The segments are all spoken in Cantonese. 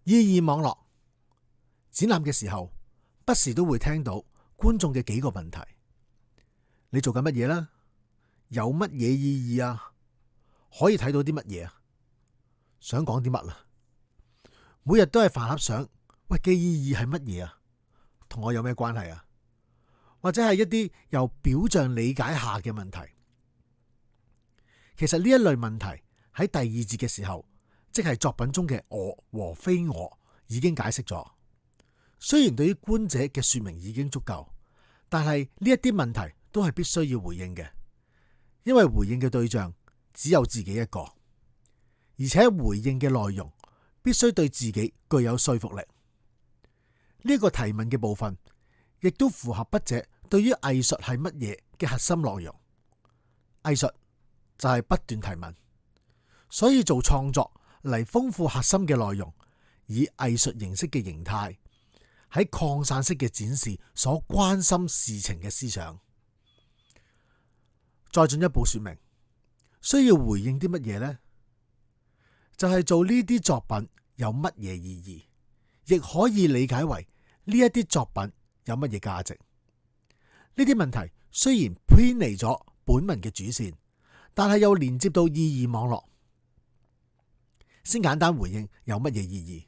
意義網絡展覽嘅時候，不時都會聽到觀眾嘅幾個問題：你做緊乜嘢啦？有乜嘢意義啊？可以睇到啲乜嘢啊？想講啲乜啊？每日都係飯盒相，喂嘅意義係乜嘢啊？同我有咩關係啊？或者係一啲由表象理解下嘅問題。其實呢一類問題喺第二節嘅時候，即係作品中嘅我和非我已經解釋咗。雖然對於觀者嘅說明已經足夠，但係呢一啲問題都係必須要回應嘅，因為回應嘅對象只有自己一個，而且回應嘅內容必須對自己具有說服力。呢個提問嘅部分亦都符合筆者對於藝術係乜嘢嘅核心內容。藝術就係不斷提問，所以做創作嚟豐富核心嘅內容，以藝術形式嘅形態喺擴散式嘅展示所關心事情嘅思想。再進一步說明，需要回應啲乜嘢呢？就係做呢啲作品有乜嘢意義，亦可以理解為呢一啲作品有乜嘢價值。呢啲問題雖然偏離咗本文嘅主線，但係又連接到意義網絡。先簡單回應有乜嘢意義，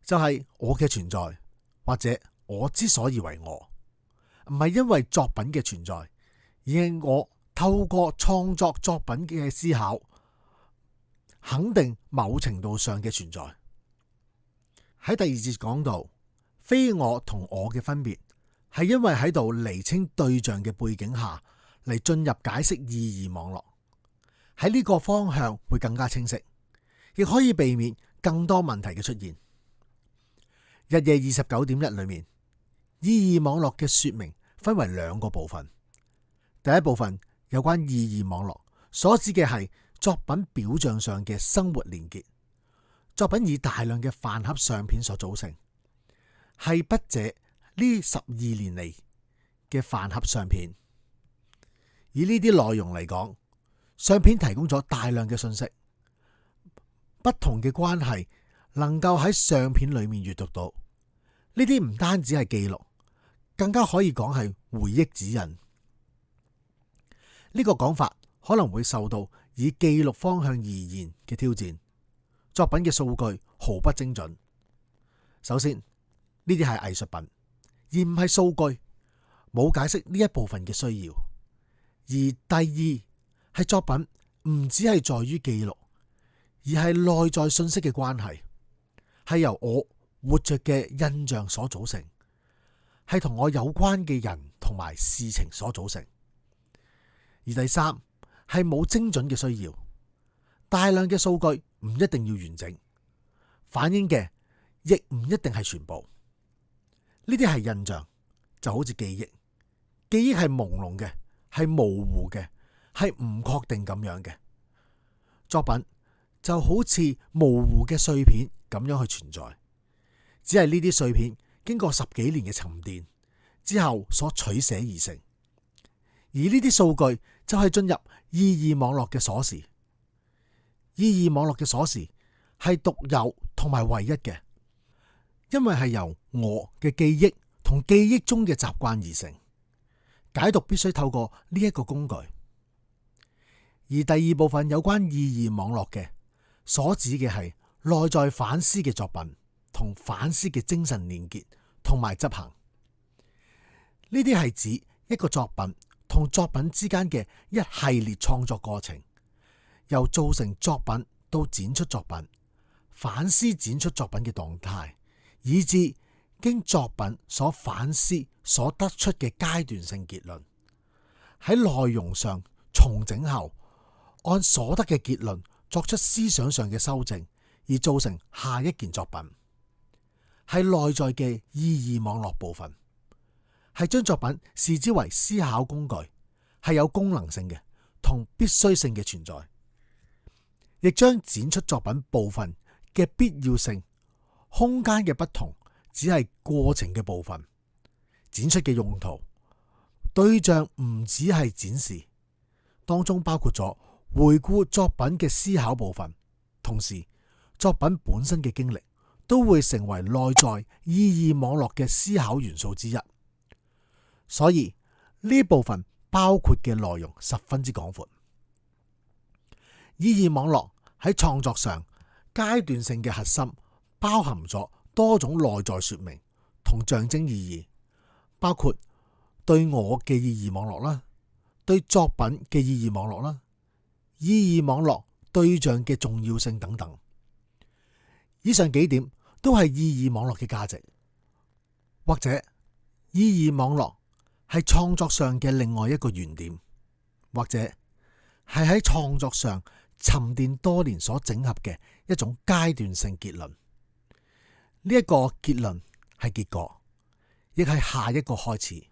就係我嘅存在，或者我之所以為我，唔係因為作品嘅存在，而係我透過創作作品嘅思考，肯定某程度上嘅存在。喺第二節講到非我同我嘅分別，係因為喺度釐清對象嘅背景下嚟進入解釋意義網絡。喺呢個方向會更加清晰，亦可以避免更多問題嘅出現。日夜29.1裏面，意義網絡嘅說明分為兩個部分。第一部分有關意義網絡，所指嘅係作品表象上嘅生活連結。作品以大量嘅飯盒相片所組成，係筆者呢12年嚟嘅飯盒相片。以呢啲內容嚟講，相片提供咗大量嘅信息，不同嘅關係能夠喺相片裏面閱讀到。呢啲唔單止係記錄，更加可以講係回憶指引。呢個講法可能會受到以記錄方向而言嘅挑戰。作品嘅數據毫不精準。首先，呢啲係藝術品，而唔係數據，冇解釋呢一部分嘅需要。而第二係作品唔只係在於記錄，而係內在信息嘅關係，係由我活着嘅印象所組成，係同我有關嘅人同埋事情所組成。而第三係冇精準嘅需要，大量嘅數據唔一定要完整，反映嘅亦唔一定係全部。呢啲係印象，就好似記憶，記憶係朦朧嘅，係模糊嘅，係唔確定咁樣嘅。作品就好似模糊嘅碎片咁樣去存在，只係呢啲碎片經過10幾年嘅沉澱之後所取捨而成。而呢啲數據就係進入意義網絡嘅鎖匙。意義網絡嘅鎖匙係獨有同埋唯一嘅，因為係由我嘅記憶同記憶中嘅習慣而成。解讀必須透過呢一個工具。而第二部分有關意義網絡嘅，所指嘅係內在反思嘅作品同反思嘅精神連結同埋執行。呢啲係指一個作品同作品之間嘅一系列創作過程，由造成作品到展出作品，反思展出作品嘅動態，以至經作品所反思所得出嘅階段性結論，喺內容上重整後，按所得嘅結論作出思想上嘅修正，而造成下一件作品，係內在嘅意義網絡部分，係將作品視之為思考工具，係有功能性嘅同必須性嘅存在，亦將展出作品部分嘅必要性、空間嘅不同，只係過程嘅部分。展出嘅用途對象唔只係展示，當中包括咗回顧作品嘅思考部分，同時作品本身嘅經歷都會成為內在意義網絡嘅思考元素之一。所以呢部分包括嘅內容十分之廣闊。意義網絡喺創作上階段性嘅核心包含咗多種內在說明同象徵意義，包括對我嘅意義網絡啦，對作品嘅意義網絡啦，意義網絡對象嘅重要性等等。以上幾點都係意義網絡嘅價值，或者意義網絡係創作上嘅另外一個原點，或者係喺創作上沉澱多年所整合嘅一種階段性結論。呢一個結論係結果，亦係下一個開始。